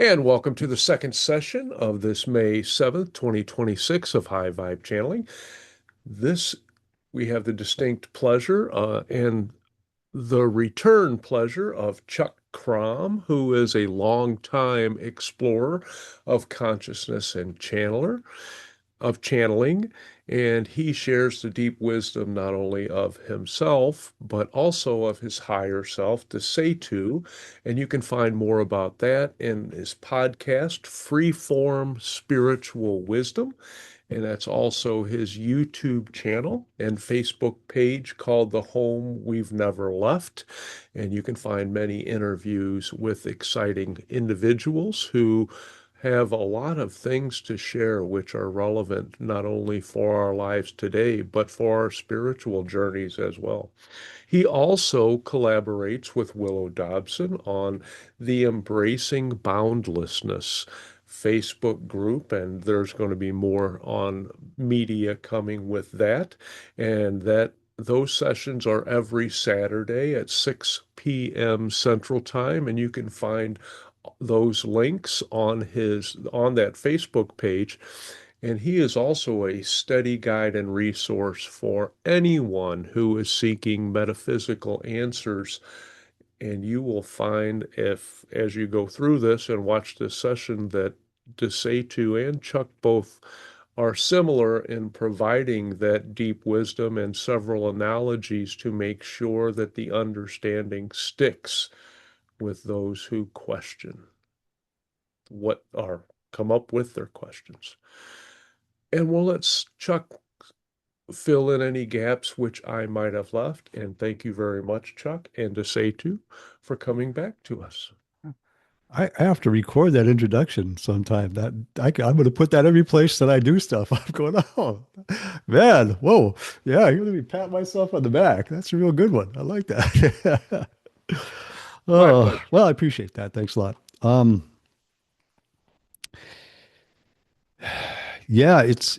And welcome to the second session of this May 7th, 2026 of High Vibe Channeling. This, we have the distinct pleasure and the return pleasure of Chuck Crom, who is a longtime explorer of consciousness and channeling, and he shares the deep wisdom not only of himself, but also of his higher self, to say to. And you can find more about that in his podcast, Freeform Spiritual Wisdom. And that's also his YouTube channel and Facebook page called The Home We've Never Left. And you can find many interviews with exciting individuals who have a lot of things to share which are relevant not only for our lives today, but for our spiritual journeys as well. He also collaborates with Willow Dobson on the Embracing Boundlessness Facebook group, and there's going to be more on media coming with that. And that those sessions are every Saturday at 6 p.m. Central Time, and you can find those links on that Facebook page. And he is also a study guide and resource for anyone who is seeking metaphysical answers. And you will find, if as you go through this and watch this session, that Desatu and Chuck both are similar in providing that deep wisdom and several analogies to make sure that the understanding sticks with those who question what are come up with their questions. And we'll let Chuck fill in any gaps which I might have left. And thank you very much, Chuck, and to Setu for coming back to us. I have to record that introduction sometime. I'm going to put that every place that I do stuff. I'm going, oh man, whoa, yeah, I'm going to be pat myself on the back. That's a real good one. I like that. My Oh, pleasure. well, I appreciate that. Thanks a lot. Yeah, it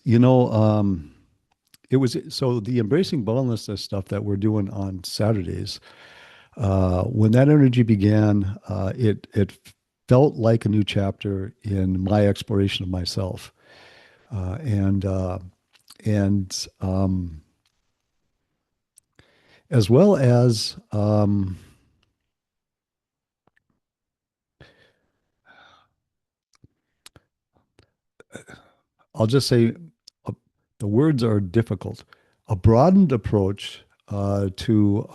was so the embracing boundlessness stuff that we're doing on Saturdays. When that energy began, it felt like a new chapter in my exploration of myself. Uh, and uh, and as well as I'll just say uh, the words are difficult. A broadened approach to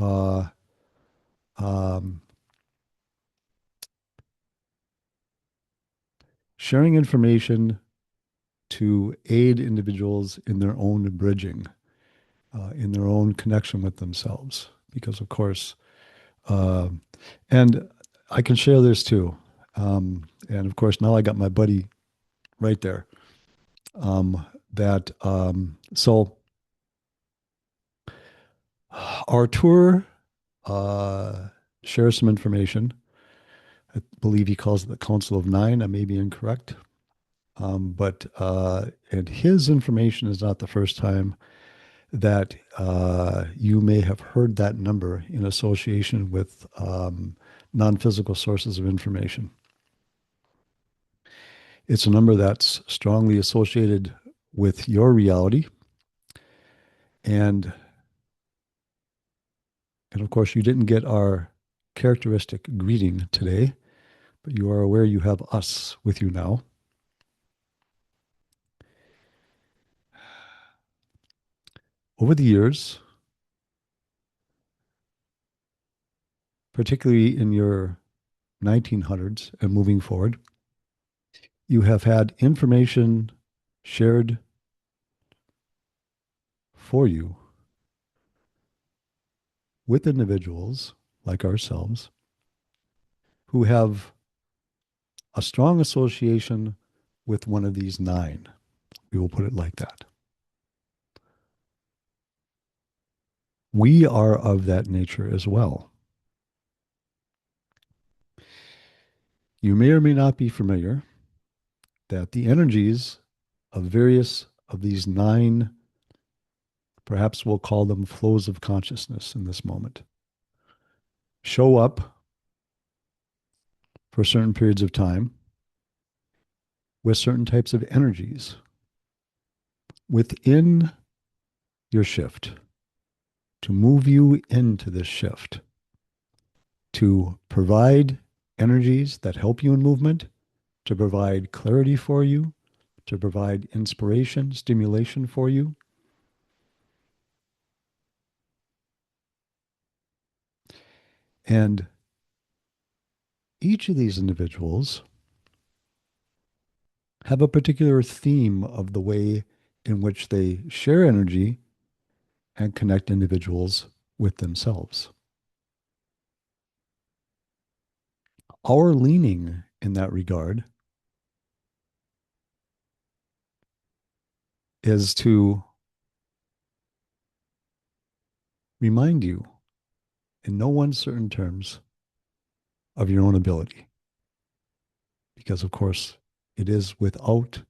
um, sharing information to aid individuals in their own bridging, in their own connection with themselves. Because, of course, uh, and I can share this too. And of course, now I got my buddy right there. So our tour shares some information. I believe he calls it the Council of Nine. I may be incorrect. And his information is not the first time that you may have heard that number in association with non-physical sources of information. It's a number that's strongly associated with your reality. And And of course, you didn't get our characteristic greeting today, but you are aware you have us with you now. Over the years, particularly in your 1900s and moving forward, you have had information shared for you with individuals like ourselves who have a strong association with one of these nine. We will put it like that. We are of that nature as well. You may or may not be familiar that the energies of various of these nine, perhaps we'll call them flows of consciousness in this moment, show up for certain periods of time with certain types of energies within your shift to move you into this shift, to provide energies that help you in movement, to provide clarity for you, to provide inspiration, stimulation for you. And each of these individuals have a particular theme of the way in which they share energy and connect individuals with themselves. Our leaning in that regard is to remind you in no uncertain terms of your own ability. Because, of course, it is without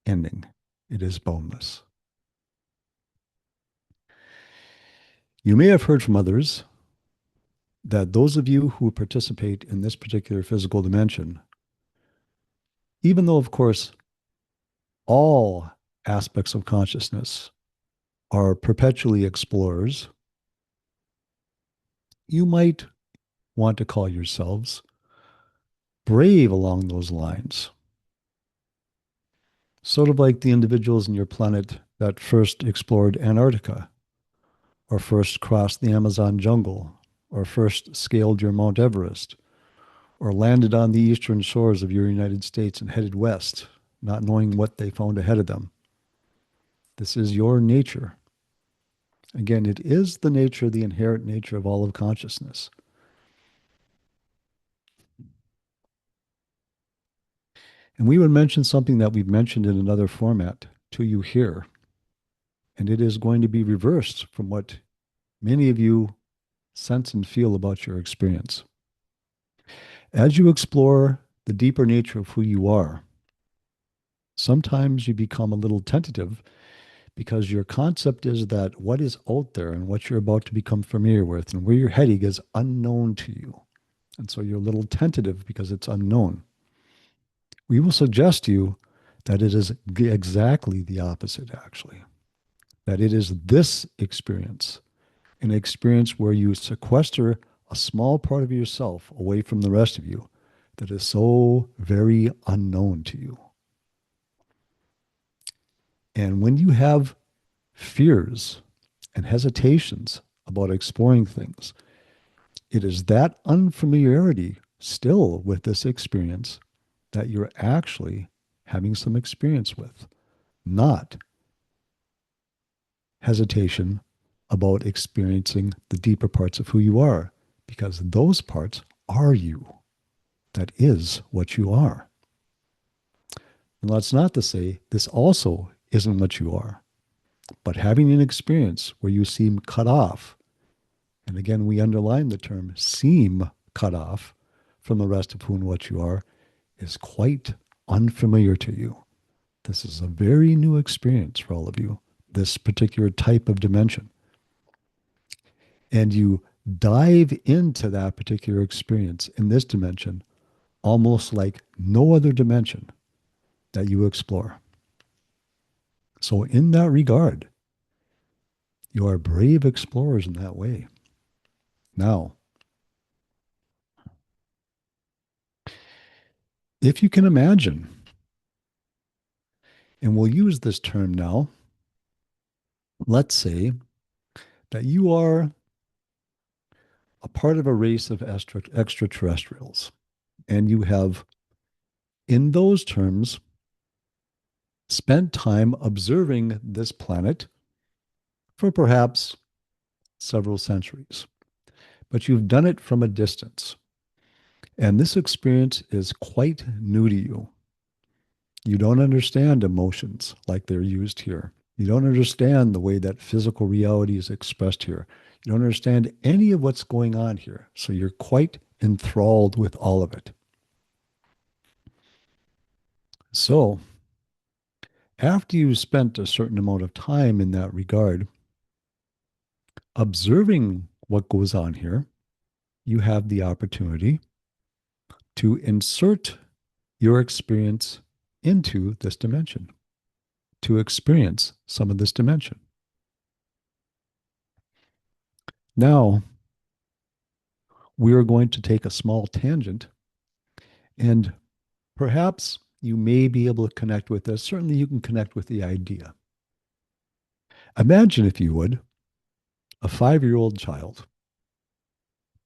ending, it is boundless. You may have heard from others that those of you who participate in this particular physical dimension, even though, of course, all aspects of consciousness are perpetually explorers, you might want to call yourselves brave along those lines. Sort of like the individuals in your planet that first explored Antarctica, or first crossed the Amazon jungle, or first scaled your Mount Everest, or landed on the eastern shores of your United States and headed west, not knowing what they found ahead of them. This is your nature. Again, it is the nature, the inherent nature of all of consciousness. And we would mention something that we've mentioned in another format to you here. And it is going to be reversed from what many of you sense and feel about your experience. As you explore the deeper nature of who you are, sometimes you become a little tentative because your concept is that what is out there and what you're about to become familiar with and where you're heading is unknown to you. And so you're a little tentative because it's unknown. We will suggest to you that it is exactly the opposite, actually. That it is this experience, an experience where you sequester a small part of yourself away from the rest of you, that is so very unknown to you. And when you have fears and hesitations about exploring things, it is that unfamiliarity still with this experience that you're actually having some experience with, not hesitation about experiencing the deeper parts of who you are, because those parts are you. That is what you are. And that's not to say this also isn't what you are, but having an experience where you seem cut off, and again, we underline the term seem cut off from the rest of who and what you are, is quite unfamiliar to you. This is a very new experience for all of you, this particular type of dimension. And you dive into that particular experience in this dimension almost like no other dimension that you explore. So, in that regard, you are brave explorers in that way. Now, if you can imagine, and we'll use this term now, let's say that you are a part of a race of extraterrestrials, and you have, in those terms, spent time observing this planet for perhaps several centuries. But you've done it from a distance. And this experience is quite new to you. You don't understand emotions like they're used here. You don't understand the way that physical reality is expressed here. You don't understand any of what's going on here. So you're quite enthralled with all of it. So, after you've spent a certain amount of time in that regard, observing what goes on here, you have the opportunity to insert your experience into this dimension to experience some of this dimension. Now, we are going to take a small tangent, and perhaps you may be able to connect with this. Certainly, you can connect with the idea. Imagine, if you would, a 5-year-old child,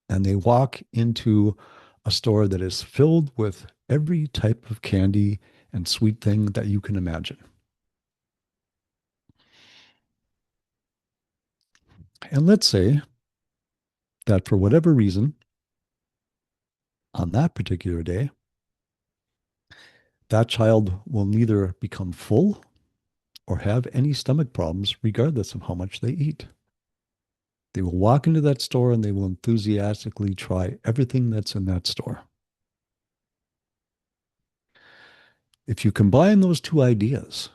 and they walk into a store that is filled with every type of candy and sweet thing that you can imagine. And let's say that for whatever reason, on that particular day, that child will neither become full or have any stomach problems, regardless of how much they eat. They will walk into that store and they will enthusiastically try everything that's in that store. If you combine those two ideas,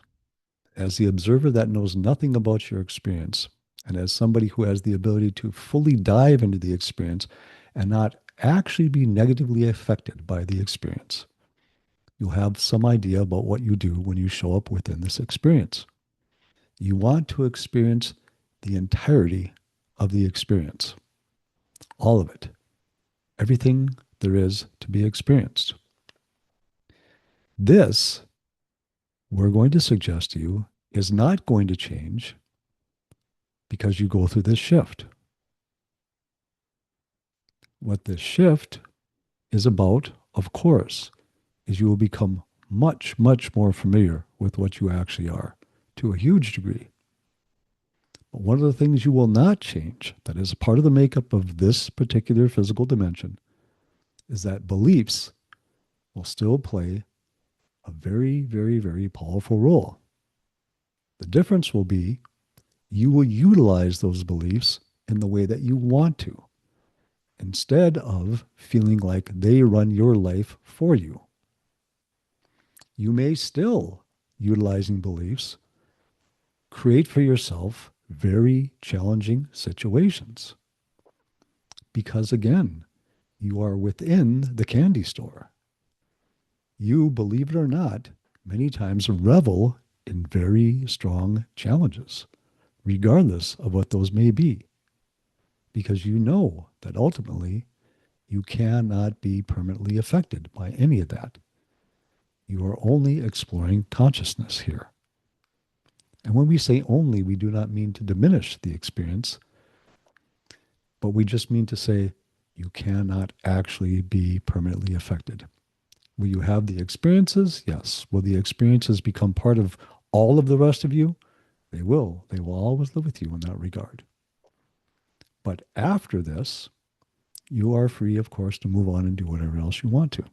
as the observer that knows nothing about your experience, and as somebody who has the ability to fully dive into the experience and not actually be negatively affected by the experience, you'll have some idea about what you do when you show up within this experience. You want to experience the entirety of the experience, all of it, everything there is to be experienced. This, we're going to suggest to you, is not going to change because you go through this shift. What this shift is about, of course, is you will become much, much more familiar with what you actually are to a huge degree. But one of the things you will not change, that is part of the makeup of this particular physical dimension, is that beliefs will still play a very, very, very powerful role. The difference will be you will utilize those beliefs in the way that you want to, instead of feeling like they run your life for you. You may still, utilizing beliefs, create for yourself very challenging situations. Because again, you are within the candy store. You, believe it or not, many times revel in very strong challenges, regardless of what those may be. Because you know that ultimately you cannot be permanently affected by any of that. You are only exploring consciousness here. And when we say only, we do not mean to diminish the experience, but we just mean to say you cannot actually be permanently affected. Will you have the experiences? Yes. Will the experiences become part of all of the rest of you? They will. They will always live with you in that regard. But after this, you are free, of course, to move on and do whatever else you want to.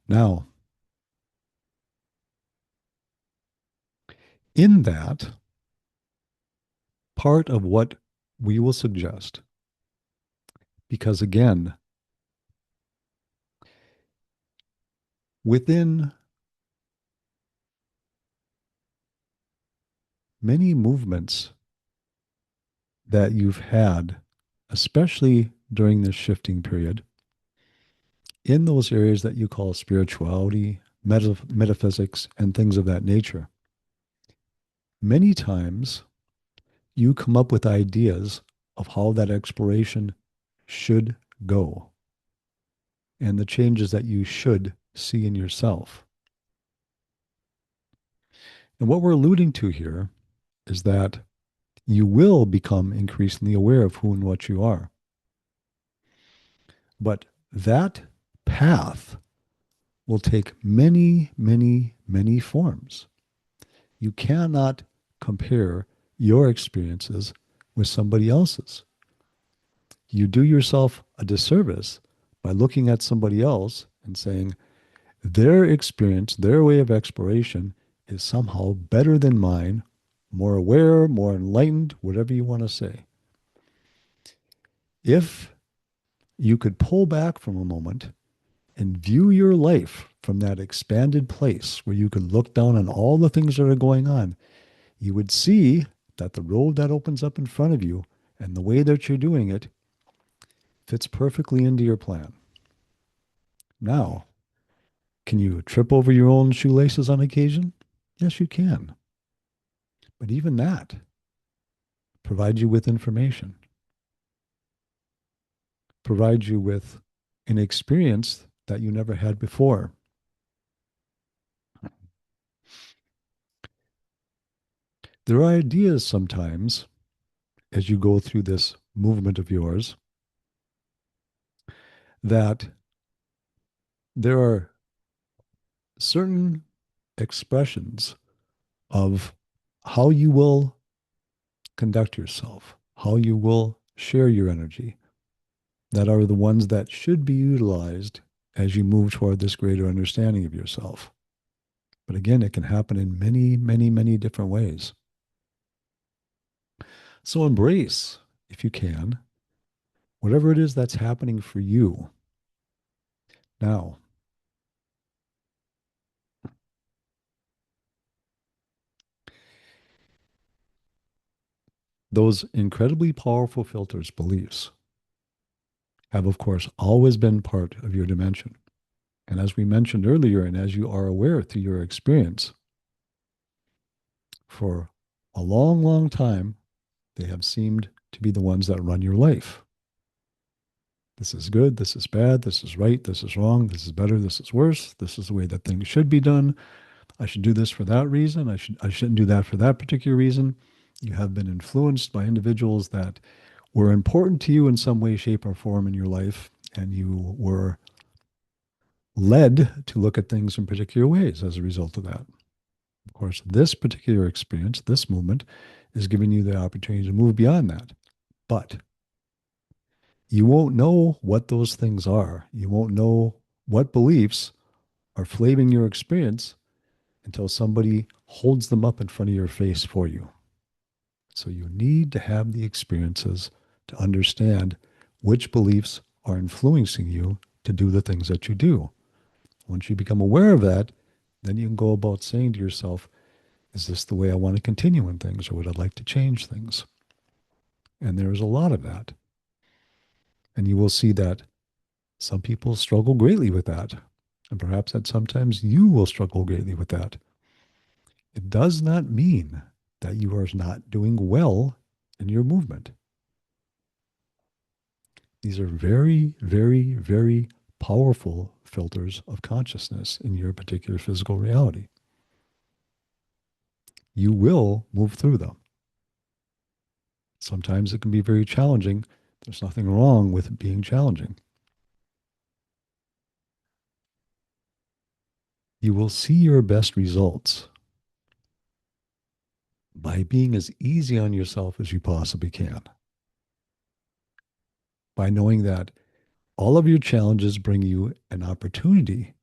Now, in that, part of what we will suggest, because again, within many movements that you've had, especially during this shifting period, in those areas that you call spirituality, metaphysics, and things of that nature, many times you come up with ideas of how that exploration should go and the changes that you should see in yourself. And what we're alluding to here is that you will become increasingly aware of who and what you are. But that path will take many, many, many forms. You cannot compare your experiences with somebody else's. You do yourself a disservice by looking at somebody else and saying their experience, their way of exploration is somehow better than mine, more aware, more enlightened, whatever you want to say. If you could pull back from a moment and view your life from that expanded place where you could look down on all the things that are going on, you would see that the road that opens up in front of you and the way that you're doing it fits perfectly into your plan. Now, Can you trip over your own shoelaces on occasion? Yes, you can. But even that provides you with information, provides you with an experience that you never had before. There are ideas sometimes as you go through this movement of yours that there are certain expressions of how you will conduct yourself, how you will share your energy, that are the ones that should be utilized as you move toward this greater understanding of yourself. But again, it can happen in many, many, many different ways. So embrace, if you can, whatever it is that's happening for you now. Those incredibly powerful filters, beliefs, have, of course, always been part of your dimension. And as we mentioned earlier, and as you are aware through your experience, for a long, long time, they have seemed to be the ones that run your life. This is good, this is bad, this is right, this is wrong, this is better, this is worse, this is the way that things should be done. I should do this for that reason. I shouldn't do that for that particular reason. You have been influenced by individuals that were important to you in some way, shape, or form in your life, and you were led to look at things in particular ways as a result of that. Of course, this particular experience, this movement, is giving you the opportunity to move beyond that. But you won't know what those things are. You won't know what beliefs are flavoring your experience until somebody holds them up in front of your face for you. So you need to have the experiences to understand which beliefs are influencing you to do the things that you do. Once you become aware of that, then you can go about saying to yourself, is this the way I want to continue in things, or would I like to change things? And there's a lot of that. And you will see that some people struggle greatly with that. And perhaps that sometimes you will struggle greatly with that. It does not mean that you are not doing well in your movement. These are very, very, very powerful filters of consciousness in your particular physical reality. You will move through them. Sometimes it can be very challenging. There's nothing wrong with it being challenging. You will see your best results by being as easy on yourself as you possibly can. By knowing that all of your challenges bring you an opportunity,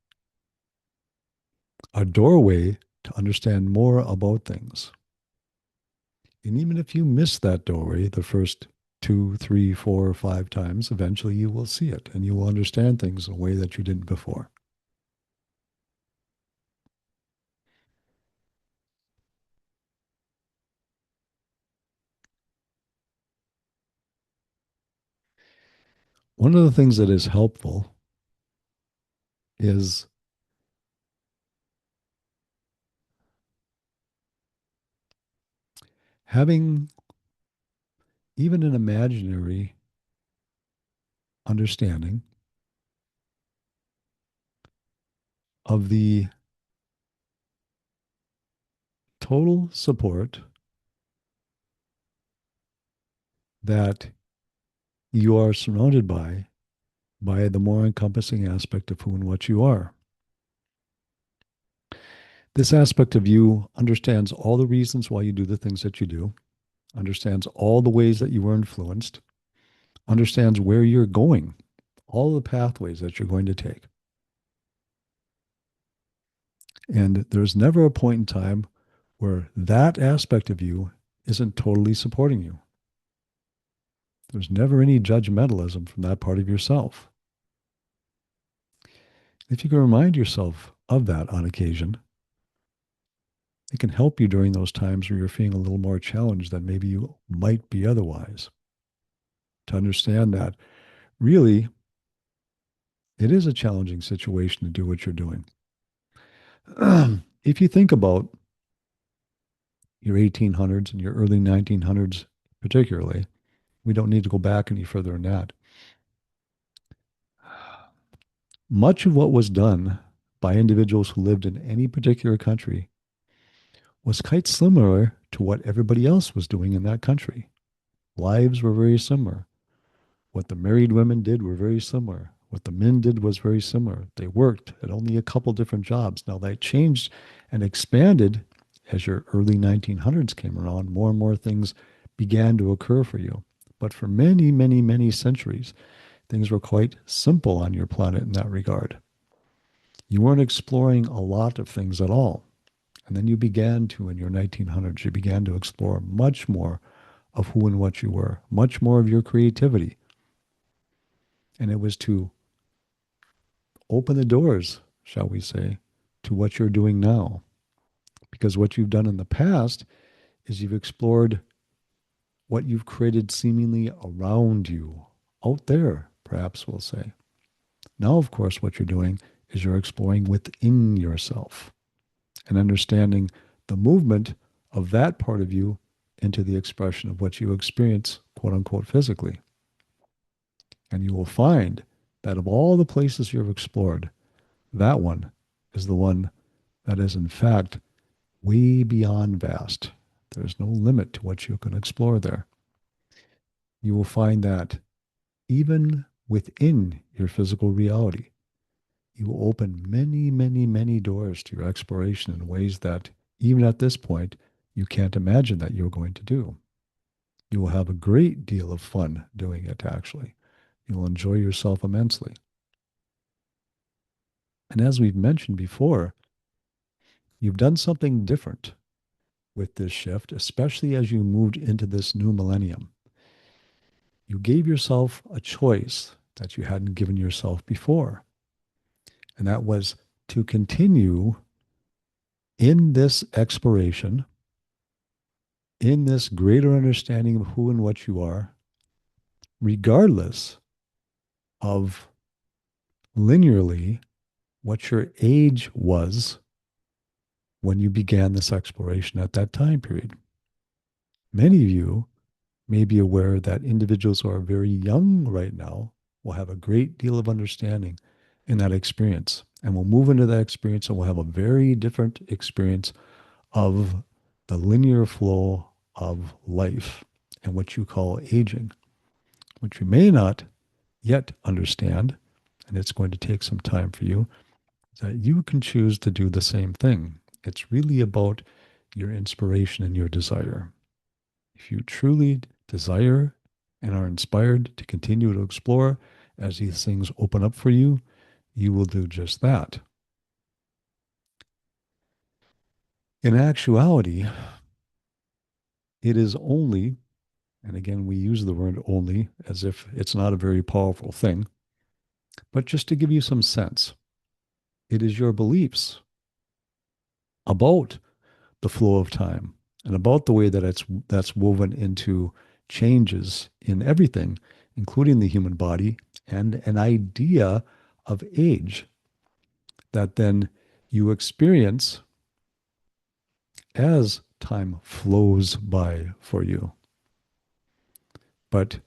a doorway to understand more about things. And even if you miss that doorway the first two, three, four, or five times, eventually you will see it and you will understand things in a way that you didn't before. One of the things that is helpful is having even an imaginary understanding of the total support that you are surrounded by the more encompassing aspect of who and what you are. This aspect of you understands all the reasons why you do the things that you do, understands all the ways that you were influenced, understands where you're going, all the pathways that you're going to take. And there's never a point in time where that aspect of you isn't totally supporting you. There's never any judgmentalism from that part of yourself. If you can remind yourself of that on occasion, it can help you during those times where you're feeling a little more challenged than maybe you might be otherwise. To understand that really it is a challenging situation to do what you're doing. If you think about your 1800s and your early 1900s, particularly, we don't need to go back any further than that. Much of what was done by individuals who lived in any particular country was quite similar to what everybody else was doing in that country. Lives were very similar. What the married women did were very similar. What the men did was very similar. They worked at only a couple different jobs. Now that changed and expanded as your early 1900s came around. More and more things began to occur for you. But for many, many, many centuries, things were quite simple on your planet in that regard. You weren't exploring a lot of things at all. And then you began to, in your 1900s, you began to explore much more of who and what you were, much more of your creativity. And it was to open the doors, shall we say, to what you're doing now. Because what you've done in the past is you've explored what you've created seemingly around you, out there, perhaps we'll say. Now, of course, what you're doing is you're exploring within yourself and understanding the movement of that part of you into the expression of what you experience, quote unquote, physically. And you will find that of all the places you've explored, that one is the one that is, in fact, way beyond vast. There's no limit to what you can explore there. You will find that even within your physical reality, you will open many, many, many doors to your exploration in ways that, even at this point, you can't imagine that you're going to do. You will have a great deal of fun doing it, actually. You'll enjoy yourself immensely. And as we've mentioned before, you've done something different with this shift, especially as you moved into this new millennium. You gave yourself a choice that you hadn't given yourself before. And that was to continue in this exploration, in this greater understanding of who and what you are, regardless of linearly what your age was when you began this exploration at that time period. Many of you may be aware that individuals who are very young right now will have a great deal of understanding in that experience. And we'll move into that experience and we'll have a very different experience of the linear flow of life and what you call aging, which you may not yet understand. And it's going to take some time for you, that you can choose to do the same thing. It's really about your inspiration and your desire. If you truly desire and are inspired to continue to explore as these things open up for you, you will do just that. In actuality, it is only, and again, we use the word only as if it's not a very powerful thing, but just to give you some sense, it is your beliefs about the flow of time and about the way that that's woven into changes in everything, including the human body and an idea of age that then you experience as time flows by for you. But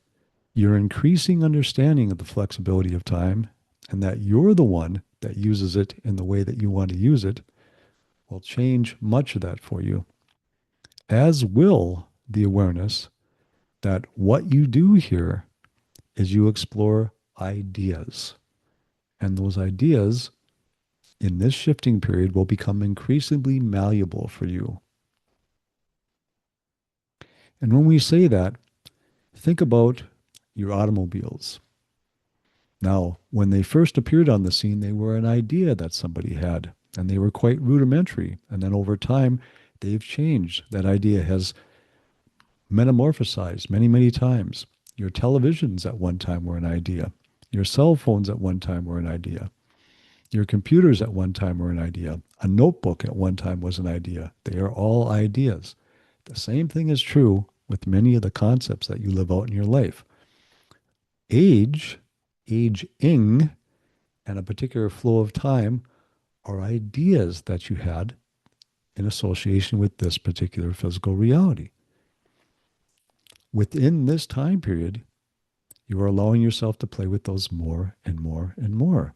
your increasing understanding of the flexibility of time and that you're the one that uses it in the way that you want to use it will change much of that for you, as will the awareness that what you do here is you explore ideas. And those ideas in this shifting period will become increasingly malleable for you. And when we say that, think about your automobiles. Now, when they first appeared on the scene, they were an idea that somebody had, and they were quite rudimentary. And then over time, they've changed. That idea has metamorphosized many, many times. Your televisions at one time were an idea. Your cell phones at one time were an idea. Your computers at one time were an idea. A notebook at one time was an idea. They are all ideas. The same thing is true with many of the concepts that you live out in your life. Age, aging, and a particular flow of time are ideas that you had in association with this particular physical reality. Within this time period, you are allowing yourself to play with those more and more and more.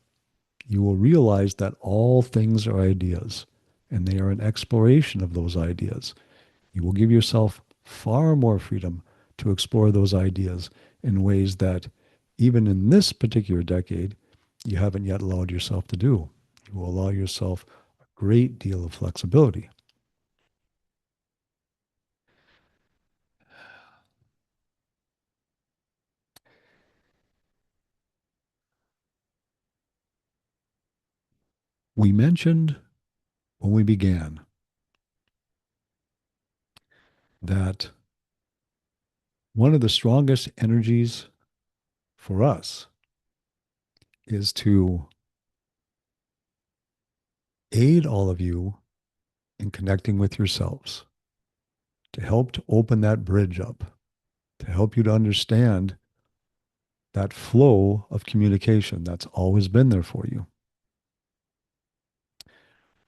You will realize that all things are ideas and they are an exploration of those ideas. You will give yourself far more freedom to explore those ideas in ways that, even in this particular decade, you haven't yet allowed yourself to do. You will allow yourself a great deal of flexibility. We mentioned when we began that one of the strongest energies for us is to aid all of you in connecting with yourselves, to help to open that bridge up, to help you to understand that flow of communication that's always been there for you.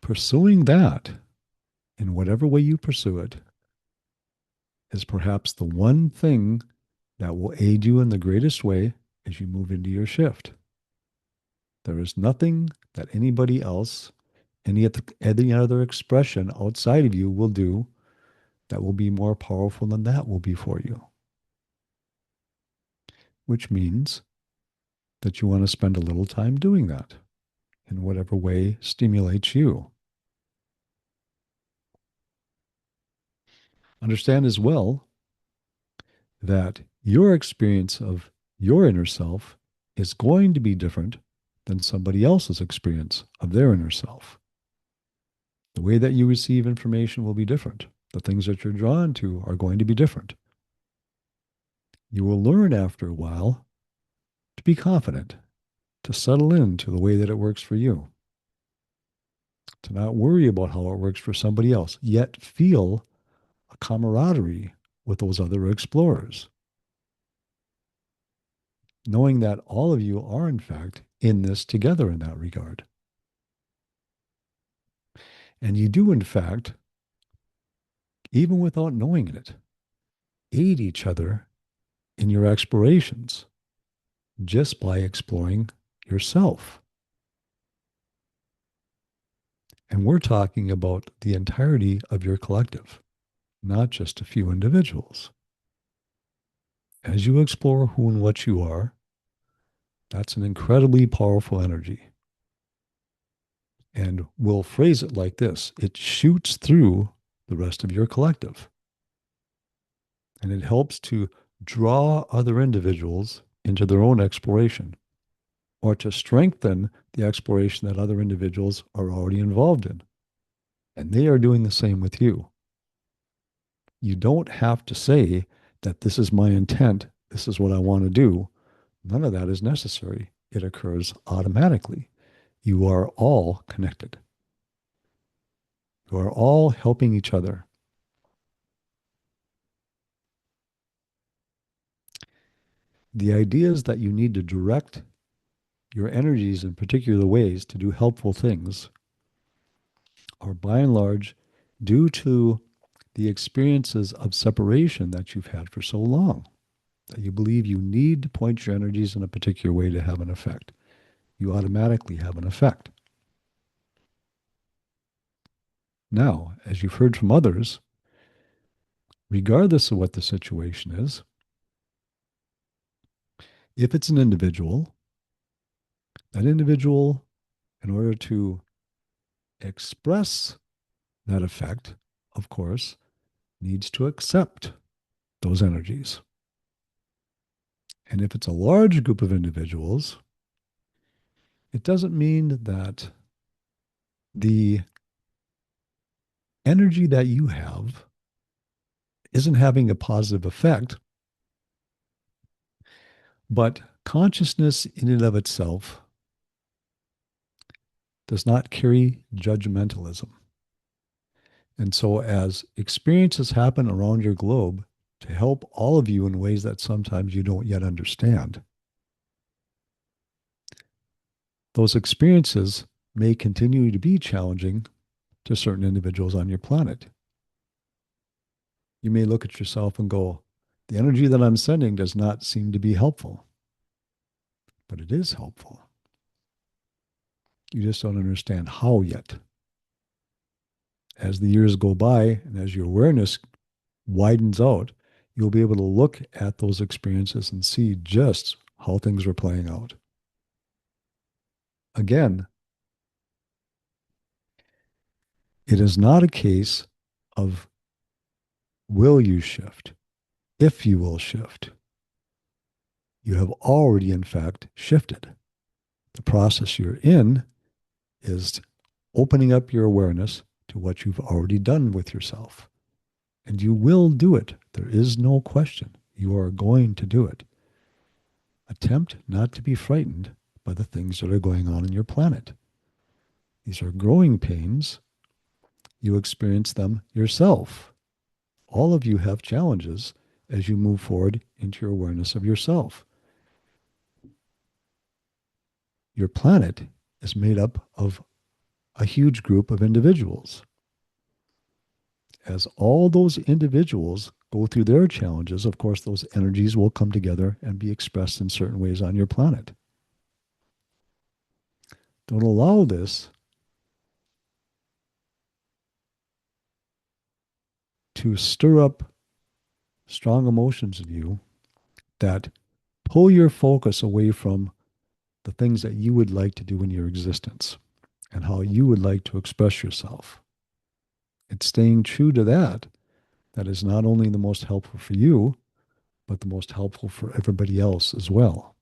Pursuing that in whatever way you pursue it is perhaps the one thing that will aid you in the greatest way as you move into your shift. There is nothing that anybody else, any other expression outside of you will do that will be more powerful than that will be for you. Which means that you want to spend a little time doing that in whatever way stimulates you. Understand as well that your experience of your inner self is going to be different than somebody else's experience of their inner self. The way that you receive information will be different. The things that you're drawn to are going to be different. You will learn after a while to be confident, to settle into the way that it works for you, to not worry about how it works for somebody else, yet feel a camaraderie with those other explorers, knowing that all of you are, in fact, in this together in that regard. And you do, in fact, even without knowing it, aid each other in your explorations just by exploring yourself. And we're talking about the entirety of your collective, not just a few individuals. As you explore who and what you are, that's an incredibly powerful energy. And we'll phrase it like this: it shoots through the rest of your collective. And it helps to draw other individuals into their own exploration, or to strengthen the exploration that other individuals are already involved in. And they are doing the same with you. You don't have to say that this is my intent, this is what I want to do. None of that is necessary. It occurs automatically. You are all connected. You are all helping each other. The idea is that you need to direct your energies in particular ways to do helpful things are by and large due to the experiences of separation that you've had for so long, that you believe you need to point your energies in a particular way to have an effect. You automatically have an effect. Now, as you've heard from others, regardless of what the situation is, if it's an individual, that individual, in order to express that effect, of course, needs to accept those energies. And if it's a large group of individuals, it doesn't mean that the energy that you have isn't having a positive effect, but consciousness in and of itself does not carry judgmentalism. And so, as experiences happen around your globe to help all of you in ways that sometimes you don't yet understand, those experiences may continue to be challenging to certain individuals on your planet. You may look at yourself and go, the energy that I'm sending does not seem to be helpful, but it is helpful. You just don't understand how yet. As the years go by and as your awareness widens out, you'll be able to look at those experiences and see just how things are playing out. Again, it is not a case of will you shift, if you will shift. You have already, in fact, shifted. The process you're in is opening up your awareness to what you've already done with yourself. And you will do it. There is no question. You are going to do it. Attempt not to be frightened by the things that are going on in your planet. These are growing pains. You experience them yourself. All of you have challenges as you move forward into your awareness of yourself. Your planet is made up of a huge group of individuals. As all those individuals go through their challenges, of course, those energies will come together and be expressed in certain ways on your planet. Don't allow this to stir up strong emotions in you that pull your focus away from the things that you would like to do in your existence and how you would like to express yourself. It's staying true to that that is not only the most helpful for you, but the most helpful for everybody else as well.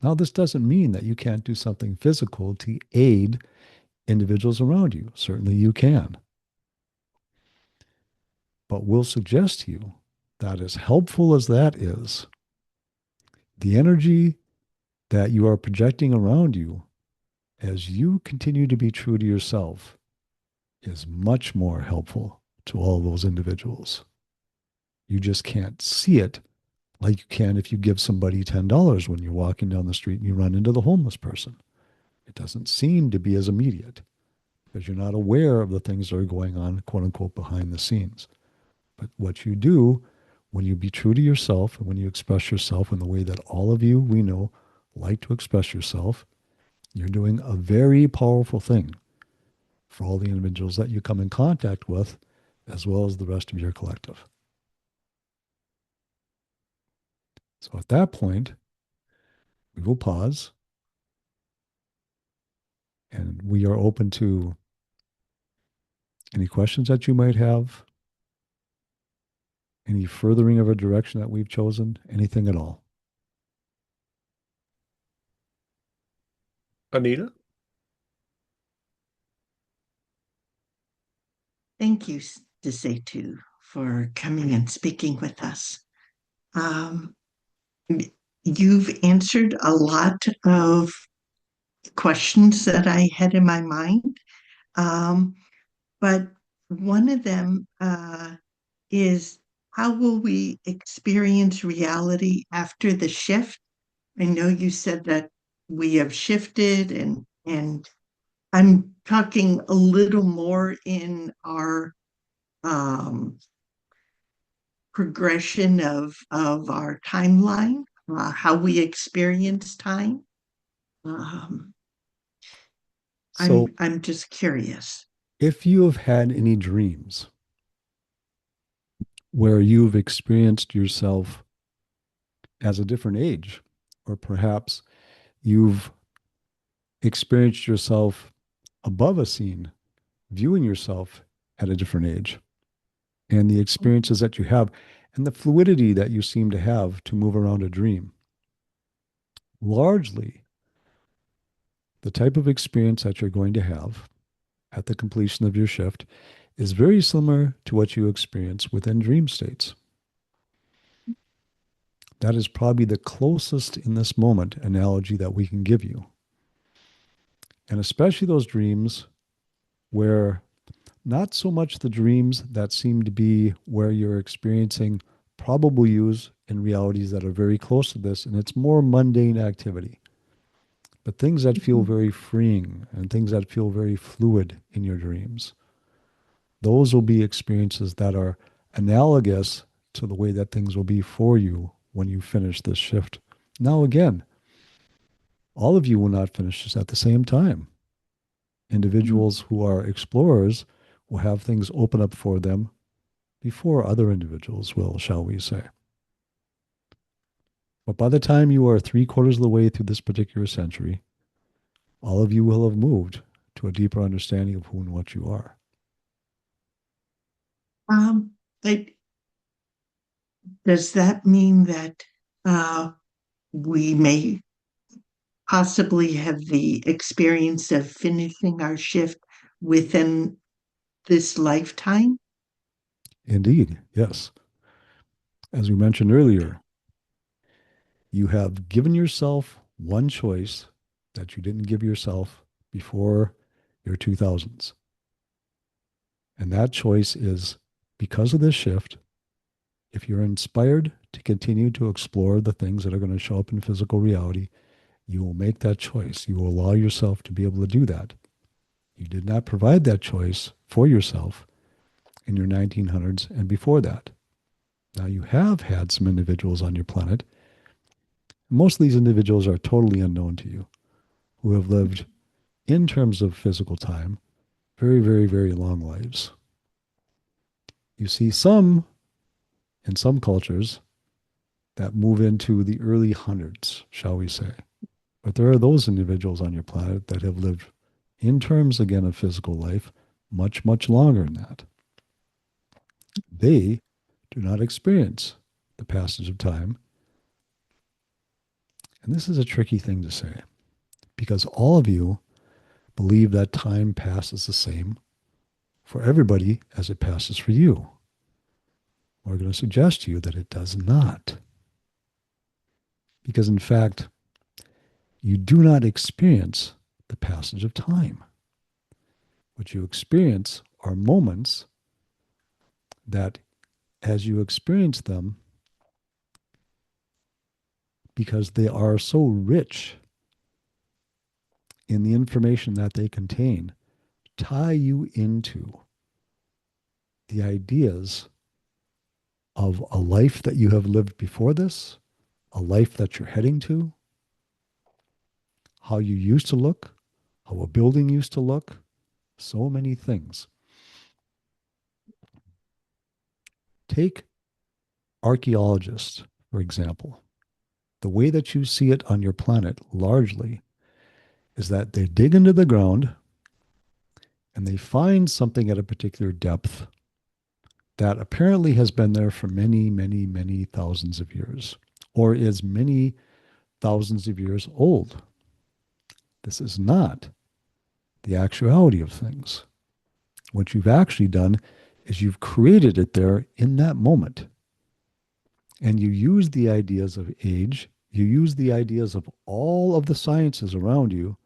Now, this doesn't mean that you can't do something physical to aid individuals around you. Certainly you can. But we'll suggest to you that as helpful as that is, the energy that you are projecting around you as you continue to be true to yourself is much more helpful to all those individuals. You just can't see it like you can if you give somebody $10 when you're walking down the street and you run into the homeless person. It doesn't seem to be as immediate because you're not aware of the things that are going on, quote unquote, behind the scenes. But what you do when you be true to yourself and when you express yourself in the way that all of you we know like to express yourself, you're doing a very powerful thing for all the individuals that you come in contact with, as well as the rest of your collective. So at that point, we will pause and we are open to any questions that you might have, any furthering of a direction that we've chosen, anything at all. Anita? Thank you, Desatu, for coming and speaking with us. Um, you've answered a lot of questions that I had in my mind, but one of them is how will we experience reality after the shift? I know you said that we have shifted and I'm talking a little more in our um, progression of our timeline, how we experience time. Um, So I'm just curious. if you have had any dreams where you've experienced yourself as a different age, or perhaps you've experienced yourself above a scene, viewing yourself at a different age, and the experiences that you have, and the fluidity that you seem to have to move around a dream. Largely, the type of experience that you're going to have at the completion of your shift is very similar to what you experience within dream states. That is probably the closest in this moment analogy that we can give you. And especially those dreams where not so much the dreams that seem to be where you're experiencing probable yous in realities that are very close to this, and it's more mundane activity. but things that feel very freeing and things that feel very fluid in your dreams. Those will be experiences that are analogous to the way that things will be for you when you finish this shift. Now, again, all of you will not finish this at the same time. Individuals who are explorers will have things open up for them before other individuals will, shall we say. But by the time you are 3/4 of the way through this particular century, all of you will have moved to a deeper understanding of who and what you are. Um, like, does that mean that uh, we may possibly have the experience of finishing our shift within this lifetime? Indeed, yes. As we mentioned earlier, you have given yourself one choice that you didn't give yourself before your 2000s. And that choice is because of this shift, if you're inspired to continue to explore the things that are going to show up in physical reality, you will make that choice. You will allow yourself to be able to do that. You did not provide that choice for yourself in your 1900s and before that. Now, you have had some individuals on your planet. Most of these individuals are totally unknown to you, who have lived, in terms of physical time, very, very, very long lives. You see some, in some cultures, that move into the early hundreds, shall we say. But there are those individuals on your planet that have lived, in terms again of physical life, much, much longer than that. They do not experience the passage of time. And this is a tricky thing to say because all of you believe that time passes the same for everybody as it passes for you. We're going to suggest to you that it does not. Because in fact, you do not experience the passage of time. What you experience are moments that, as you experience them, because they are so rich in the information that they contain, tie you into the ideas of a life that you have lived before this, a life that you're heading to, how you used to look, how a building used to look, so many things. Take archaeologists, for example. The way that you see it on your planet largely is that they dig into the ground and they find something at a particular depth that apparently has been there for many, many, many thousands of years, or is many thousands of years old. This is not the actuality of things. What you've actually done is you've created it there in that moment. And you use the ideas of age, you use the ideas of all of the sciences around you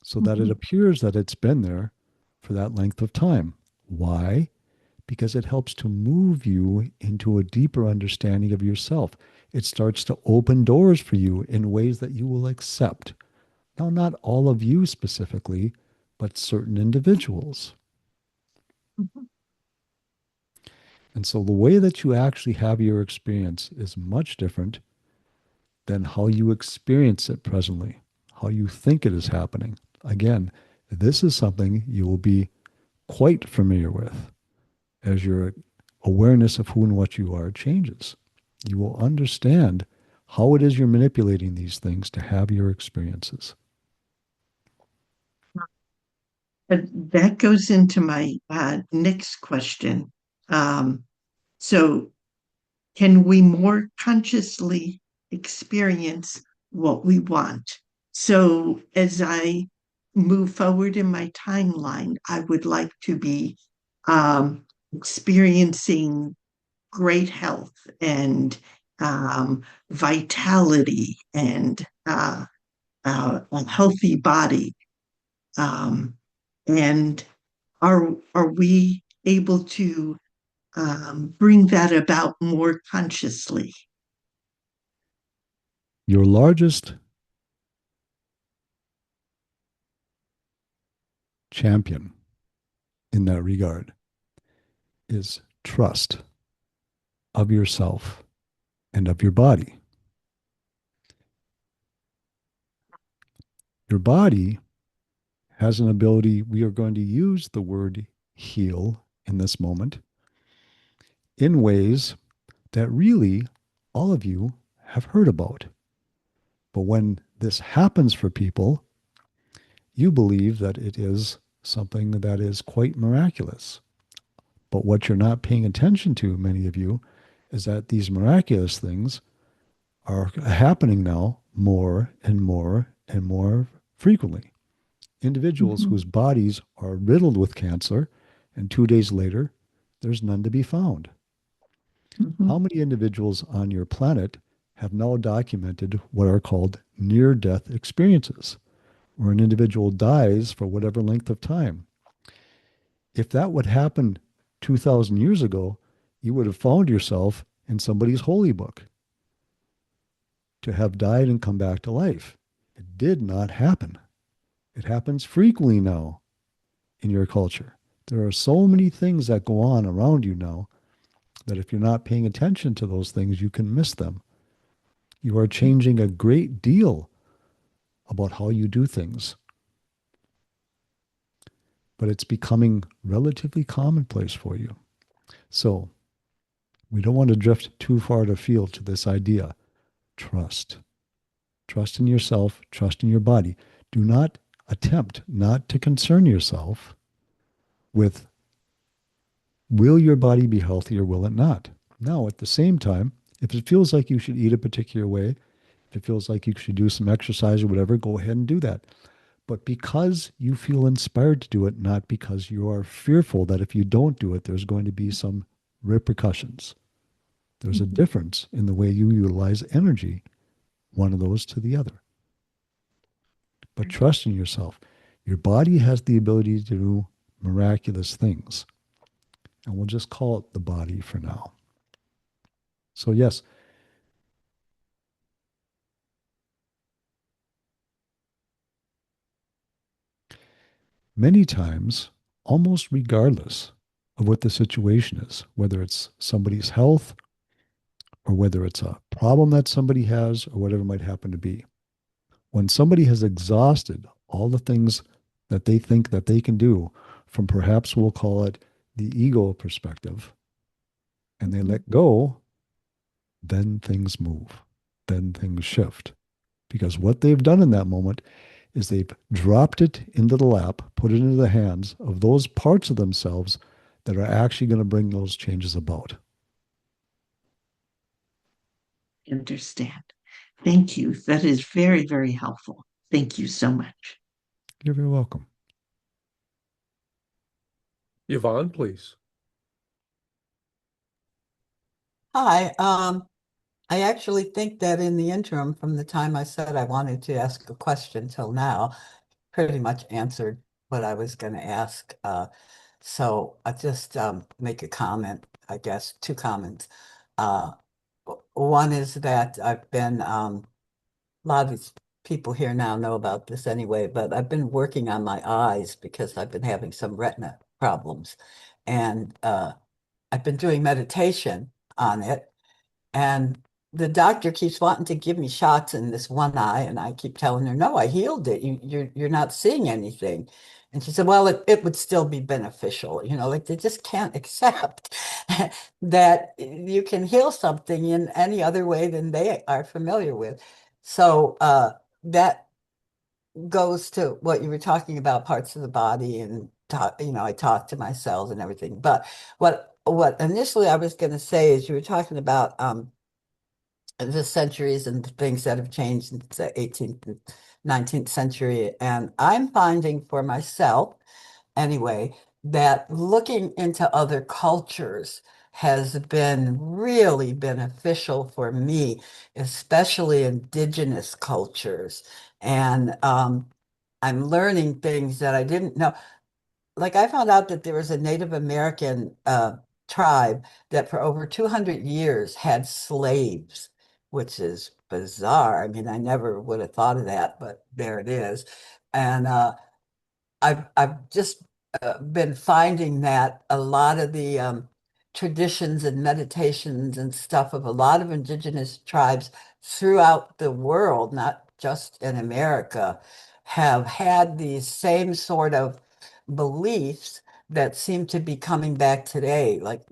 so that it appears that it's been there for that length of time. Why? Because it helps to move you into a deeper understanding of yourself. It starts to open doors for you in ways that you will accept. Now, not all of you specifically, but certain individuals. And so the way that you actually have your experience is much different than how you experience it presently, how you think it is happening. Again, this is something you will be quite familiar with as your awareness of who and what you are changes. You will understand how it is you're manipulating these things to have your experiences. That goes into my next question. Um, so, can we more consciously experience what we want? So, as I move forward in my timeline, I would like to be experiencing great health and vitality and a healthy body. Um, and are we able to bring that about more consciously? Your largest champion in that regard is trust of yourself and of your body. Your body has an ability, we are going to use the word heal in this moment in ways that really all of you have heard about. But when this happens for people, you believe that it is something that is quite miraculous. But what you're not paying attention to, many of you, is that these miraculous things are happening now more and more and more frequently. Individuals Mhm, whose bodies are riddled with cancer, and 2 days later, there's none to be found. How mhm, many individuals on your planet have now documented what are called near death experiences, where an individual dies for whatever length of time? If that would happen 2,000 years ago, you would have found yourself in somebody's holy book to have died and come back to life. It did not happen. It happens frequently now in your culture. There are so many things that go on around you now that if you're not paying attention to those things, you can miss them. You are changing a great deal about how you do things, but it's becoming relatively commonplace for you. So we don't want to drift too far to field to this idea. Trust. Trust in yourself, trust in your body. Do not attempt not to concern yourself with will your body be healthy or will it not? Now, at the same time, if it feels like you should eat a particular way, if it feels like you should do some exercise or whatever, go ahead and do that. But because you feel inspired to do it, not because you are fearful that if you don't do it, there's going to be some repercussions. There's a mhm. difference in the way you utilize energy, one of those to the other. But trust in yourself. Your body has the ability to do miraculous things. And we'll just call it the body for now. So, yes, many times, almost regardless of what the situation is, whether it's somebody's health or whether it's a problem that somebody has or whatever might happen to be, when somebody has exhausted all the things that they think that they can do from perhaps we'll call it the ego perspective, and they let go, then things move, then things shift. Because what they've done in that moment is they've dropped it into the lap, put it into the hands of those parts of themselves that are actually going to bring those changes about. Understand. Thank you. That is very, very helpful. Thank you so much. You're very welcome. Yvonne, please. Hi. I actually think that in the interim, from the time I said I wanted to ask a question till now, pretty much answered what I was going to ask. So I just make a comment, I guess, two comments. Uh, One is that I've been, a lot of these people here now know about this anyway, but I've been working on my eyes because I've been having some retina problems. And I've been doing meditation on it. And the doctor keeps wanting to give me shots in this one eye, and I keep telling her, "No, I healed it. You're not seeing anything." And she said, "Well, it would still be beneficial, like they just can't accept that you can heal something in any other way than they are familiar with." So that goes to what you were talking about, parts of the body, and talk, I talk to my cells and everything. But what initially I was going to say is you were talking about the centuries and the things that have changed in the 18th and 19th century. And I'm finding for myself, anyway, that looking into other cultures has been really beneficial for me, especially indigenous cultures. And I'm learning things that I didn't know. Like I found out that there was a Native American tribe that for over 200 years had slaves, which is bizarre. I mean, I never would have thought of that, but there it is. And I've just been finding that a lot of the traditions and meditations and stuff of a lot of indigenous tribes throughout the world, not just in America, have had these same sort of beliefs that seem to be coming back today. Like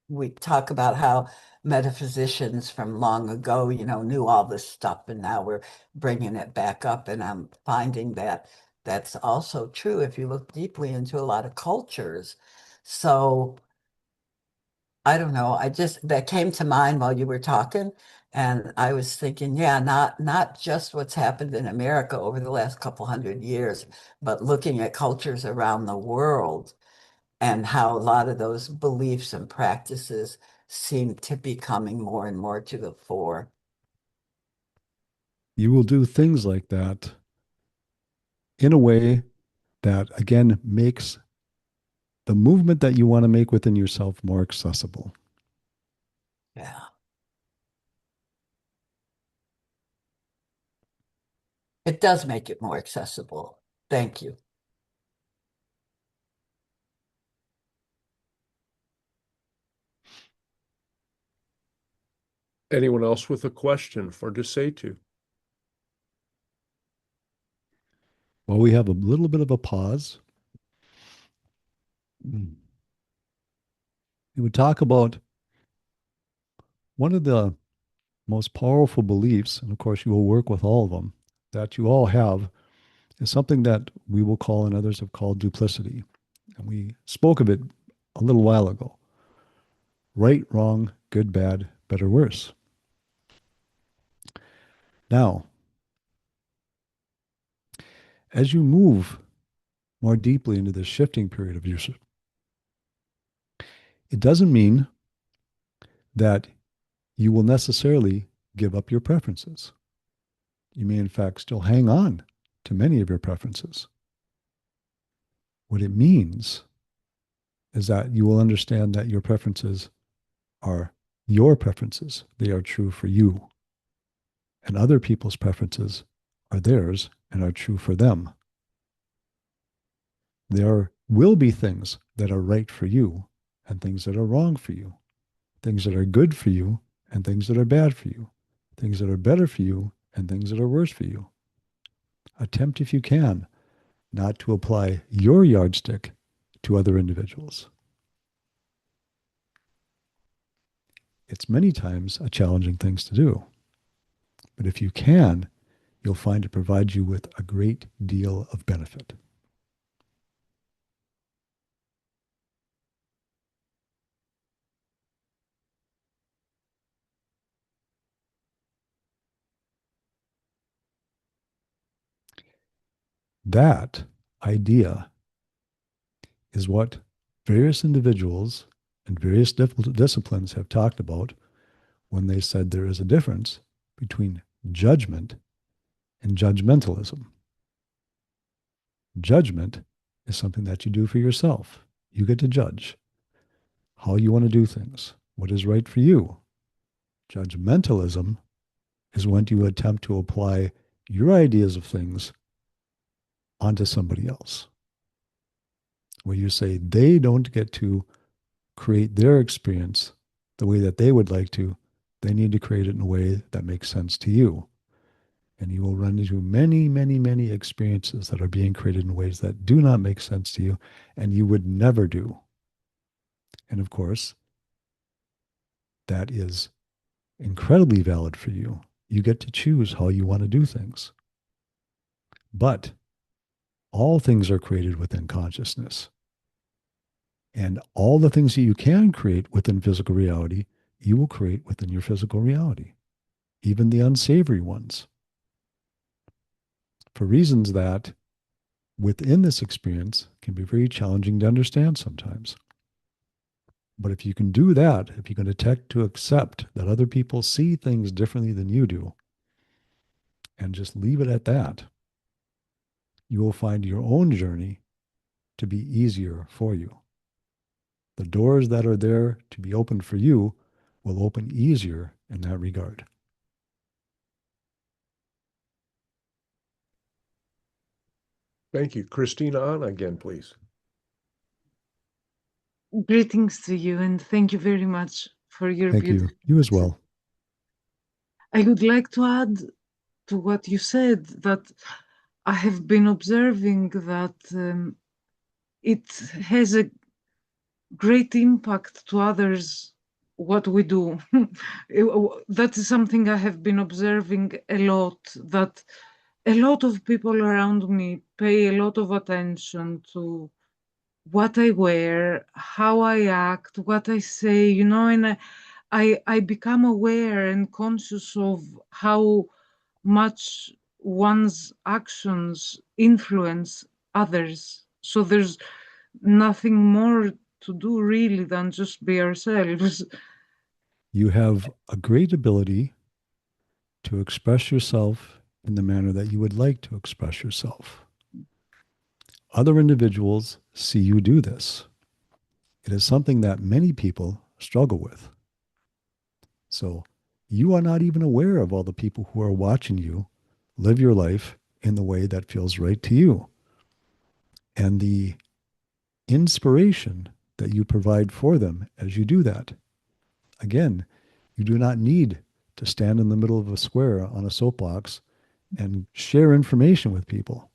we talk about how metaphysicians from long ago, knew all this stuff, and now we're bringing it back up. And I'm finding that that's also true if you look deeply into a lot of cultures. So I don't know. That came to mind while you were talking, and I was thinking, yeah, not just what's happened in America over the last couple hundred years, but looking at cultures around the world and how a lot of those beliefs and practices seem to be coming more and more to the fore. You will do things like that in a way that, again, makes the movement that you want to make within yourself more accessible. Yeah. It does make it more accessible. Thank you. Anyone else with a question for Desetu? Well, we have a little bit of a pause. We would talk about one of the most powerful beliefs, and of course, you will work with all of them, that you all have is something that we will call and others have called duplicity. And we spoke of it a little while ago. Right, wrong, good, bad, better, worse. Now, as you move more deeply into this shifting period of yours, it doesn't mean that you will necessarily give up your preferences. You may, in fact, still hang on to many of your preferences. What it means is that you will understand that your preferences are your preferences. They are true for you. And other people's preferences are theirs and are true for them. There will be things that are right for you and things that are wrong for you, things that are good for you and things that are bad for you, things that are better for you and things that are worse for you. Attempt, if you can, not to apply your yardstick to other individuals. It's many times a challenging thing to do. But if you can, you'll find it provides you with a great deal of benefit. That idea is what various individuals and various disciplines have talked about when they said there is a difference between judgment and judgmentalism. Judgment is something that you do for yourself. You get to judge how you want to do things, what is right for you. Judgmentalism is when you attempt to apply your ideas of things onto somebody else, where you say they don't get to create their experience the way that they would like to. They need to create it in a way that makes sense to you. And you will run into many, many, many experiences that are being created in ways that do not make sense to you and you would never do. And of course, that is incredibly valid for you. You get to choose how you want to do things. But all things are created within consciousness. And all the things that you can create within physical reality, you will create within your physical reality, even the unsavory ones. For reasons that within this experience can be very challenging to understand sometimes. But if you can do that, if you can attempt to accept that other people see things differently than you do, and just leave it at that, you will find your own journey to be easier for you. The doors that are there to be opened for you will open easier in that regard. Thank you. Christina, on again, please. Greetings to you, and thank you very much for your Thank you. beautiful You as message. well. I would like to add to what you said that I have been observing that it has a great impact to others what we do. That is something I have been observing a lot, that a lot of people around me pay a lot of attention to what I wear, how I act, what I say, and I become aware and conscious of how much one's actions influence others. So there's nothing more to do really than just be ourselves. You have a great ability to express yourself in the manner that you would like to express yourself. Other individuals see you do this. It is something that many people struggle with. So you are not even aware of all the people who are watching you live your life in the way that feels right to you. And the inspiration that you provide for them as you do that. Again, you do not need to stand in the middle of a square on a soapbox and share information with people.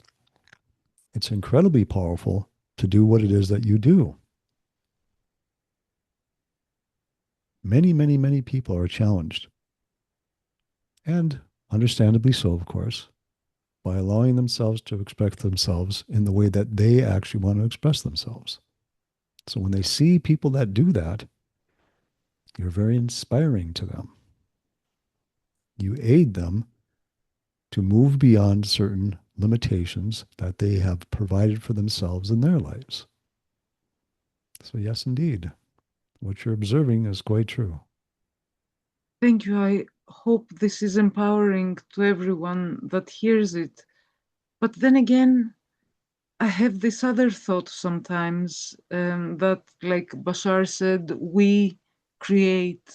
It's incredibly powerful to do what it is that you do. Many, many, many people are challenged, and understandably so, of course, by allowing themselves to express themselves in the way that they actually want to express themselves. So when they see people that do that, you're very inspiring to them. You aid them to move beyond certain limitations that they have provided for themselves in their lives. So, yes, indeed, what you're observing is quite true. Thank you. I hope this is empowering to everyone that hears it. But then again, I have this other thought sometimes that, like Bashar said, we create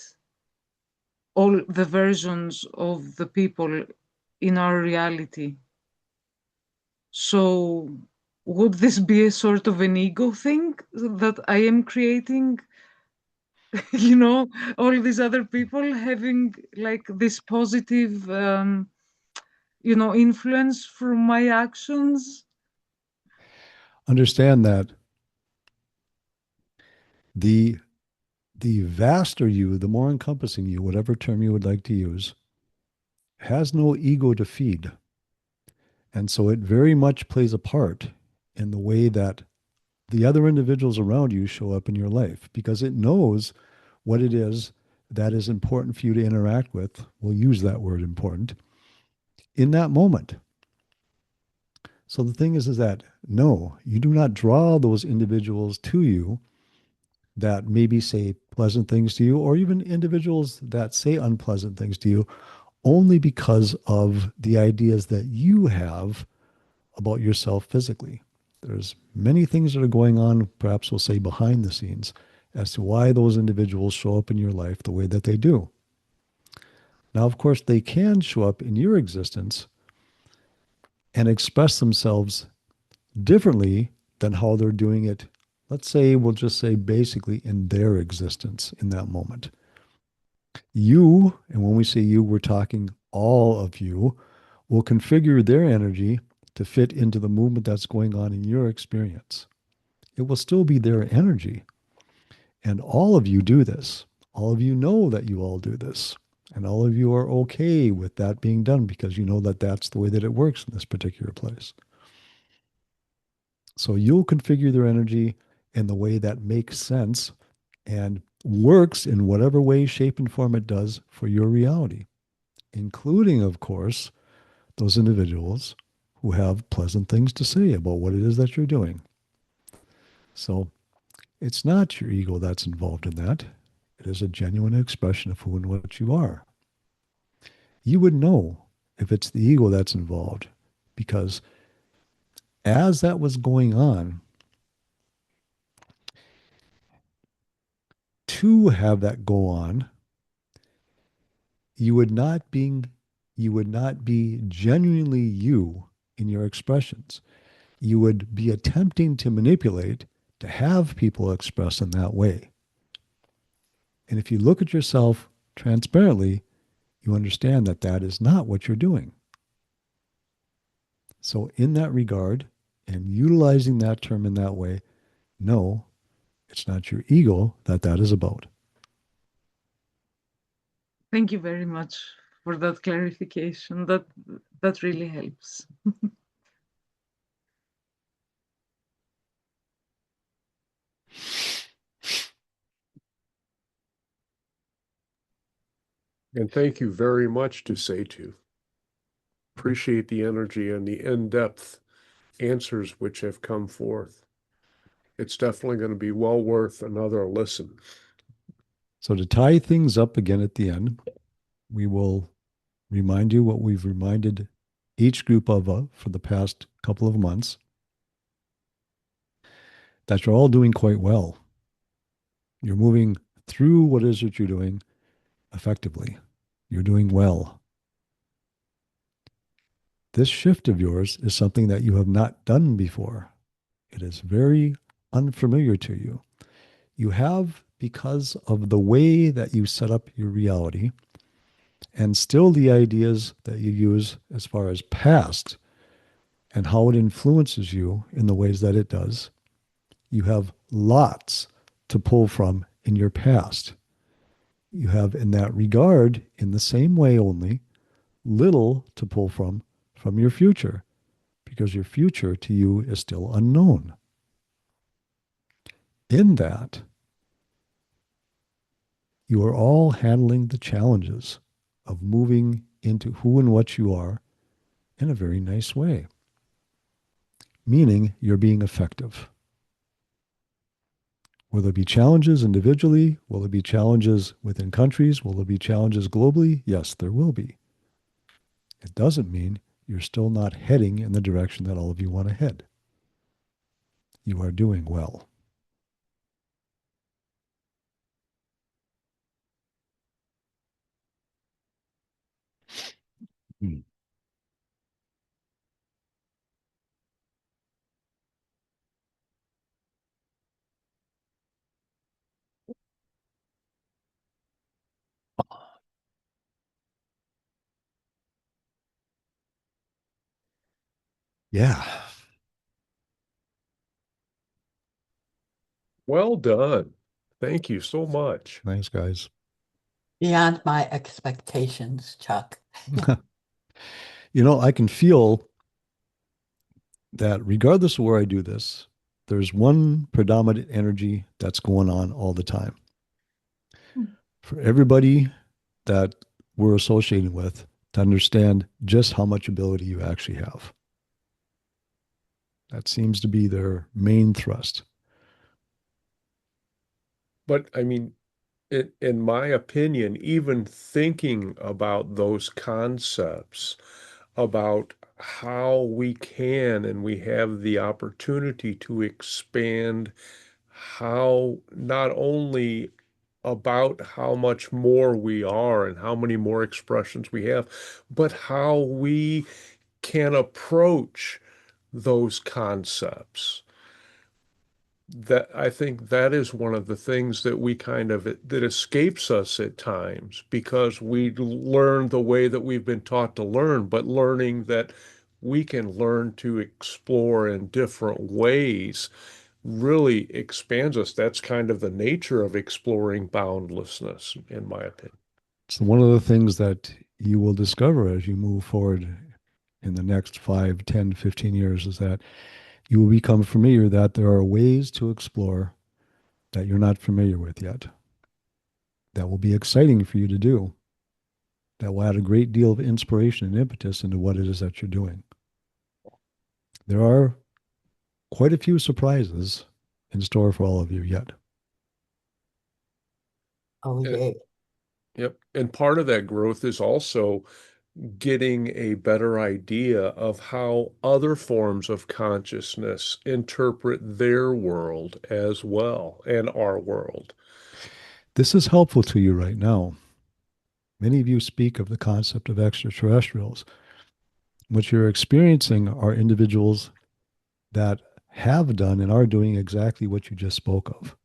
all the versions of the people in our reality. So, would this be a sort of an ego thing that I am creating? You know, all these other people having like this positive, influence from my actions? Understand that the the vaster you, the more encompassing you, whatever term you would like to use, has no ego to feed. And so it very much plays a part in the way that the other individuals around you show up in your life because it knows what it is that is important for you to interact with. We'll use that word important in that moment. So the thing is that no, you do not draw those individuals to you that maybe say pleasant things to you, or even individuals that say unpleasant things to you, only because of the ideas that you have about yourself physically. There's many things that are going on, perhaps we'll say behind the scenes, as to why those individuals show up in your life the way that they do. Now, of course, they can show up in your existence and express themselves differently than how they're doing it. Let's say, we'll just say basically in their existence in that moment. You, and when we say you, we're talking all of you, will configure their energy to fit into the movement that's going on in your experience. It will still be their energy. And all of you do this. All of you know that you all do this. And all of you are okay with that being done because you know that that's the way that it works in this particular place. So you'll configure their energy in the way that makes sense and works in whatever way, shape, and form it does for your reality, including, of course, those individuals who have pleasant things to say about what it is that you're doing. So it's not your ego that's involved in that. It is a genuine expression of who and what you are. You would know if it's the ego that's involved because as that was going on, to have that go on, you would not be genuinely you in your expressions. you would be attempting to manipulate to have people express in that way. And if you look at yourself transparently, you understand that that is not what you're doing. So, in that regard, and utilizing that term in that way, no, it's not your ego that that is about. Thank you very much for that clarification. That really helps. And thank you very much to Setu. Appreciate the energy and the in-depth answers which have come forth. It's definitely going to be well worth another listen. So, to tie things up again at the end, we will remind you what we've reminded each group of for the past couple of months, that you're all doing quite well. You're moving through what it is that you're doing effectively. You're doing well. This shift of yours is something that you have not done before. It is very unfamiliar to you. You have, because of the way that you set up your reality, and still the ideas that you use as far as past and how it influences you in the ways that it does, you have lots to pull from in your past. You have, in that regard, in the same way only, little to pull from your future, because your future to you is still unknown. In that, you are all handling the challenges of moving into who and what you are in a very nice way, meaning you're being effective. Will there be challenges individually? Will there be challenges within countries? Will there be challenges globally? Yes, there will be. It doesn't mean you're still not heading in the direction that all of you want to head. You are doing well. Hmm. Yeah. Well done. Thank you so much. Thanks, guys. Beyond my expectations, Chuck. I can feel that regardless of where I do this, there's one predominant energy that's going on all the time. For everybody that we're associating with, to understand just how much ability you actually have. That seems to be their main thrust. But I mean, in my opinion, even thinking about those concepts, about how we can and we have the opportunity to expand how not only about how much more we are and how many more expressions we have, but how we can approach those concepts. That I think that is one of the things that we kind of that escapes us at times because we learn the way that we've been taught to learn, but learning that we can learn to explore in different ways really expands us. That's kind of the nature of exploring boundlessness, in my opinion. It's one of the things that you will discover as you move forward in the next 5, 10, 15 years is that you will become familiar that there are ways to explore that you're not familiar with yet. That will be exciting for you to do. That will add a great deal of inspiration and impetus into what it is that you're doing. There are quite a few surprises in store for all of you yet. Oh, Uh, yay. Yep. And part of that growth is also getting a better idea of how other forms of consciousness interpret their world as well and our world. This is helpful to you right now. Many of you speak of the concept of extraterrestrials. What you're experiencing are individuals that have done and are doing exactly what you just spoke of.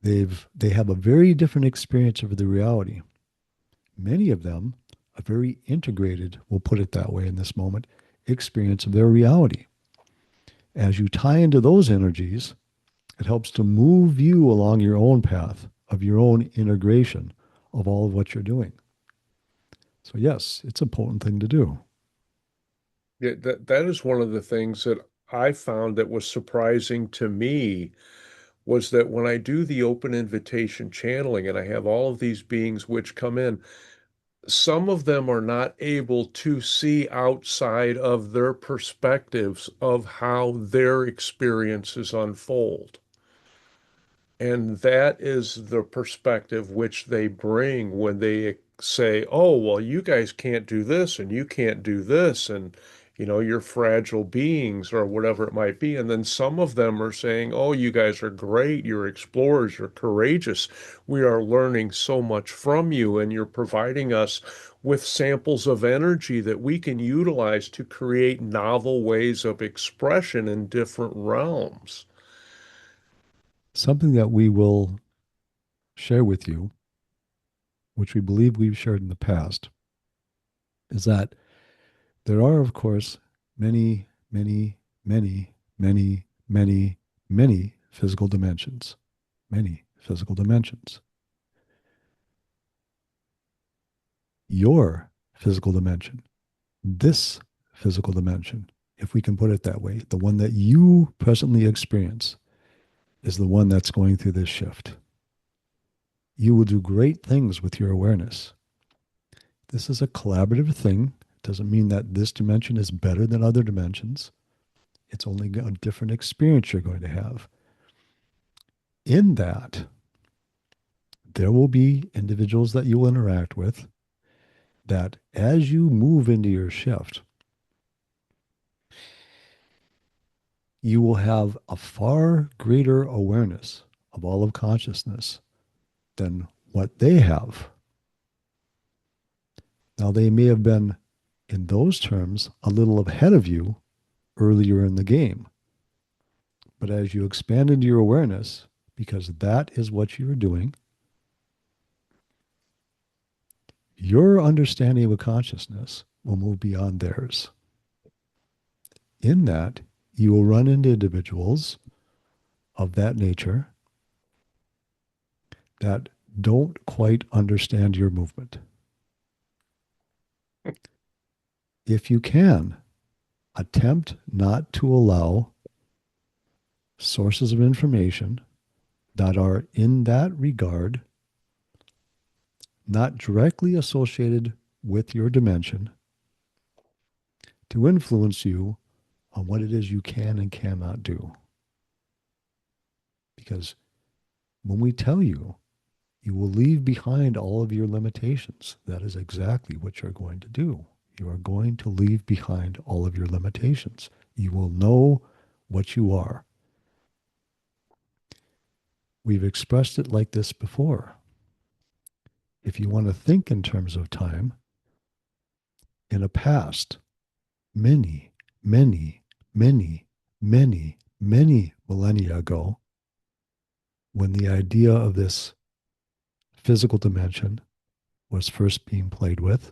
They have a very different experience of the reality. Many of them, a very integrated, we'll put it that way in this moment, experience of their reality. As you tie into those energies, it helps to move you along your own path of your own integration of all of what you're doing. So yes, it's a potent thing to do. Yeah, that is one of the things that I found that was surprising to me was that when I do the open invitation channeling and I have all of these beings which come in, some of them are not able to see outside of their perspectives of how their experiences unfold. And that is the perspective which they bring when they say, oh, well, you guys can't do this and you can't do this. And, you're fragile beings or whatever it might be. And then some of them are saying, oh, you guys are great. You're explorers. You're courageous. We are learning so much from you. And you're providing us with samples of energy that we can utilize to create novel ways of expression in different realms. Something that we will share with you, which we believe we've shared in the past, is that there are, of course, many, many, many, many, many, many physical dimensions. Many physical dimensions. Your physical dimension, this physical dimension, if we can put it that way, the one that you presently experience, is the one that's going through this shift. You will do great things with your awareness. This is a collaborative thing. It doesn't mean that this dimension is better than other dimensions. It's only a different experience you're going to have. In that, there will be individuals that you'll interact with that as you move into your shift, you will have a far greater awareness of all of consciousness than what they have. Now, they may have been, in those terms, a little ahead of you earlier in the game. But as you expand into your awareness, because that is what you're doing, your understanding of consciousness will move beyond theirs. In that, you will run into individuals of that nature that don't quite understand your movement. If you can, attempt not to allow sources of information that are in that regard, not directly associated with your dimension, to influence you on what it is you can and cannot do. Because when we tell you, you will leave behind all of your limitations, that is exactly what you're going to do. You are going to leave behind all of your limitations. You will know what you are. We've expressed it like this before. If you want to think in terms of time, in a past, many, many, many, many, many millennia ago, when the idea of this physical dimension was first being played with,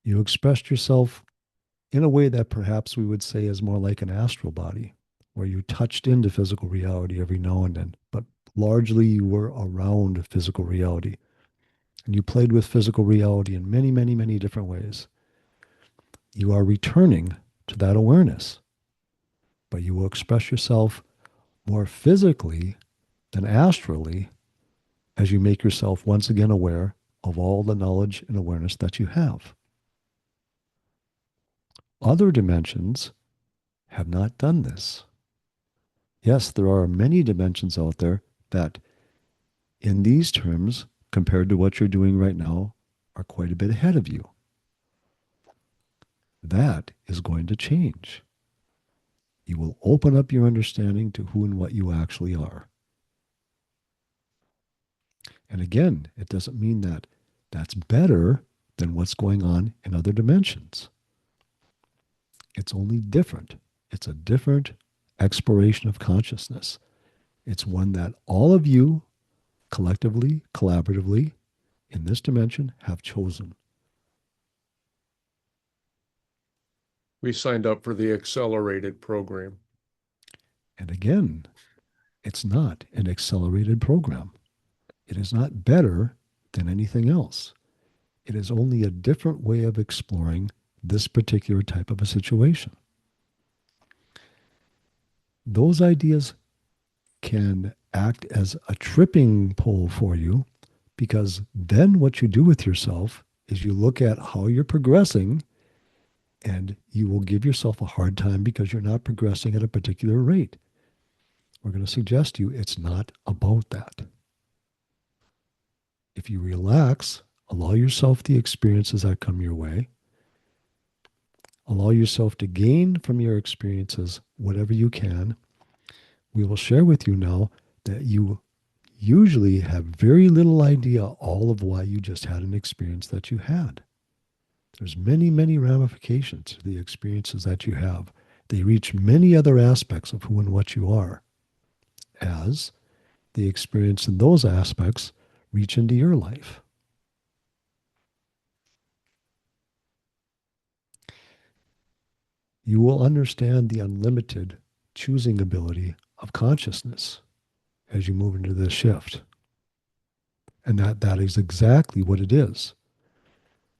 you expressed yourself in a way that perhaps we would say is more like an astral body, where you touched into physical reality every now and then, but largely you were around physical reality. And you played with physical reality in many, many, many different ways. You are returning to that awareness, but you will express yourself more physically than astrally as you make yourself once again aware of all the knowledge and awareness that you have. Other dimensions have not done this. Yes, there are many dimensions out there that, in these terms, compared to what you're doing right now, are quite a bit ahead of you. That is going to change. You will open up your understanding to who and what you actually are. And again, it doesn't mean that that's better than what's going on in other dimensions. It's only different. It's a different exploration of consciousness. It's one that all of you collectively, collaboratively, in this dimension have chosen. We signed up for the accelerated program. And again, it's not an accelerated program. It is not better than anything else. It is only a different way of exploring this particular type of a situation. Those ideas can act as a tripping pole for you, because then what you do with yourself is you look at how you're progressing, and you will give yourself a hard time because you're not progressing at a particular rate. We're going to suggest to you it's not about that. If you relax, allow yourself the experiences that come your way, allow yourself to gain from your experiences whatever you can. We will share with you now that you usually have very little idea all of why you just had an experience that you had. There's many, many ramifications to the experiences that you have. They reach many other aspects of who and what you are, as the experience in those aspects reach into your life. You will understand the unlimited choosing ability of consciousness as you move into this shift. And that is exactly what it is.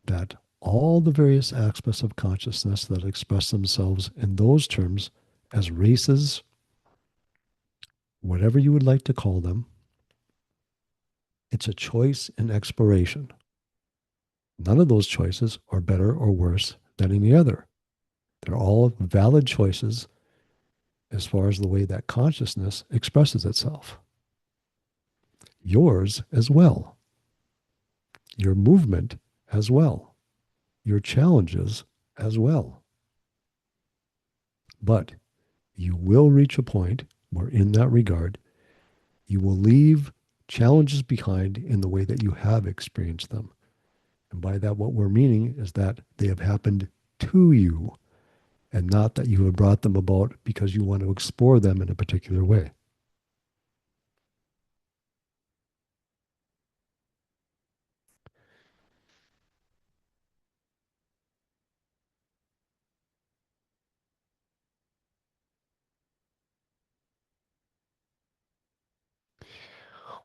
That all the various aspects of consciousness that express themselves in those terms as races, whatever you would like to call them, it's a choice in exploration. None of those choices are better or worse than any other. They're all valid choices as far as the way that consciousness expresses itself. Yours as well. Your movement as well. Your challenges as well. But you will reach a point where, in that regard, you will leave challenges behind in the way that you have experienced them. And by that, what we're meaning is that they have happened to you, and not that you have brought them about because you want to explore them in a particular way.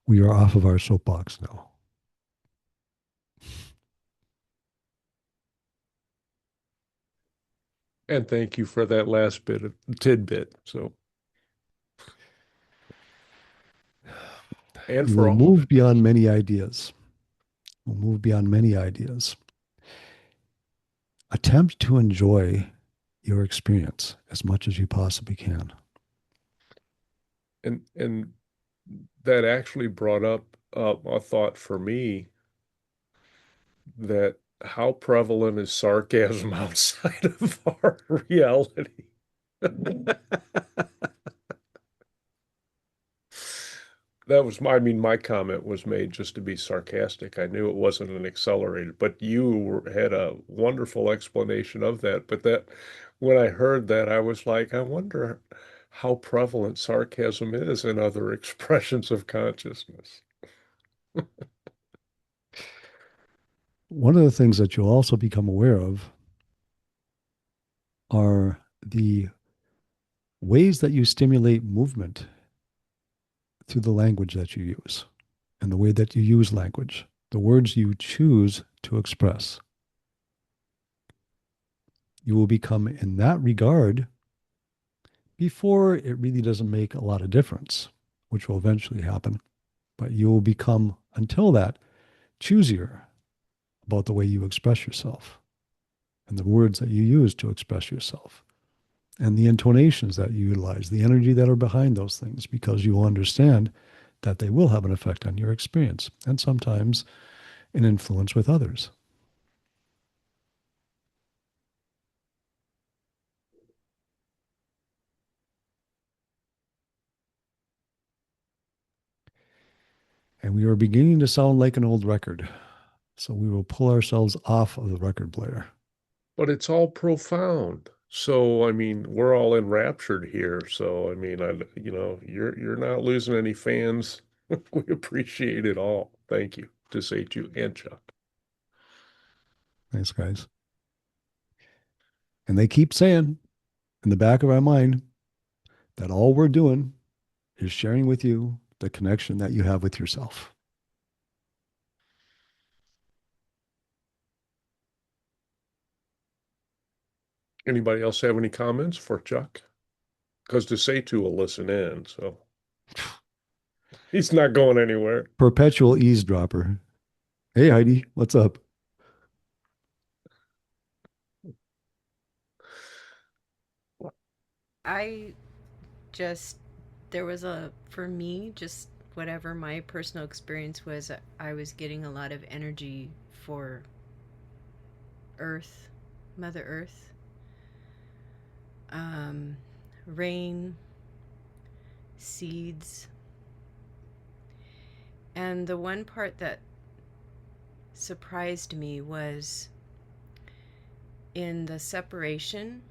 We are off of our soapbox now. And thank you for that last bit of tidbit. So, and You for will all, move beyond many ideas. We'll move beyond many ideas. Attempt to enjoy your experience as much as you possibly can. and that actually brought up a thought for me, that how prevalent is sarcasm outside of our reality? That was my, I mean, my comment was made just to be sarcastic. I knew it wasn't an accelerated, but had a wonderful explanation of that. But that, when I heard that, I was like, I wonder how prevalent sarcasm is in other expressions of consciousness. One of the things that you'll also become aware of are the ways that you stimulate movement through the language that you use and the way that you use language, the words you choose to express. You will become, in that regard, before it really doesn't make a lot of difference, which will eventually happen, but you will become, until that, choosier about the way you express yourself and the words that you use to express yourself and the intonations that you utilize, the energy that are behind those things, because you will understand that they will have an effect on your experience and sometimes an influence with others. And we are beginning to sound like an old record. So we will pull ourselves off of the record player. But it's all profound. So, I mean, we're all enraptured here. So, I mean, you're not losing any fans. We appreciate it all. Thank you to say to and Chuck. Thanks, guys. And they keep saying in the back of our mind that all we're doing is sharing with you the connection that you have with yourself. Anybody else have any comments for Chuck? Because to say to will listen in, so he's not going anywhere. Perpetual eavesdropper. Hey, Heidi, what's up? I just, there was for me, just whatever my personal experience was, I was getting a lot of energy for Earth, Mother Earth, um, rain, seeds. And the one part that surprised me was in the separation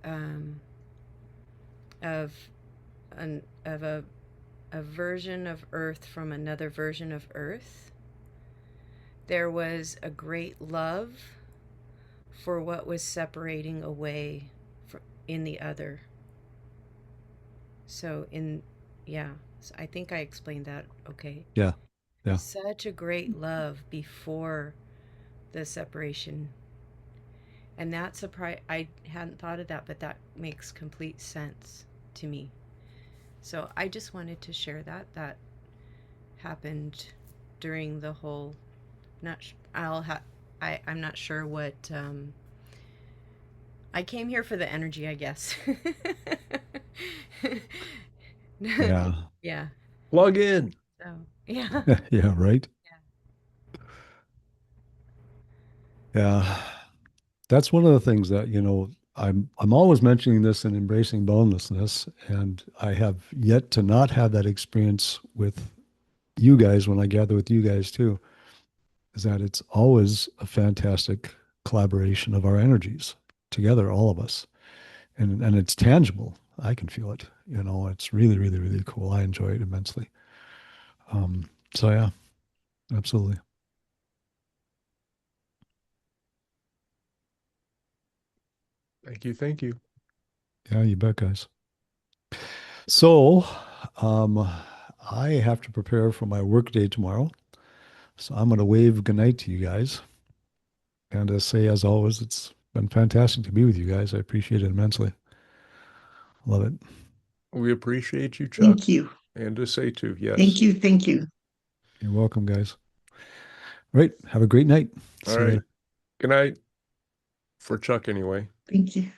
um, of of a version of Earth from another version of Earth. There was a great love for what was separating away in the other. So yeah, so I think I explained that okay. Yeah. Yeah. Such a great love before the separation. And that surprise, I hadn't thought of that, but that makes complete sense to me. So I just wanted to share that happened during the whole. Not I'm not sure what. I came here for the energy, I guess. Yeah. Yeah. Plug in. So yeah. Yeah, right. Yeah. Yeah. That's one of the things that, I'm always mentioning this and embracing boundlessness, and I have yet to not have that experience with you guys when I gather with you guys too, is that it's always a fantastic collaboration of our energies together, all of us. And it's tangible. I can feel it. It's really, really, really cool. I enjoy it immensely. So yeah, absolutely. Thank you. Thank you. Yeah, you bet, guys. So, um, I have to prepare for my work day tomorrow. So I'm going to wave goodnight to you guys and say, as always, it's been fantastic to be with you guys. I appreciate it immensely. Love it. We appreciate you, Chuck. Thank you. And to say to, yes. Thank you. Thank you. You're welcome, guys. Right. Have a great night. All See you right. later. Good night for Chuck anyway. Thank you.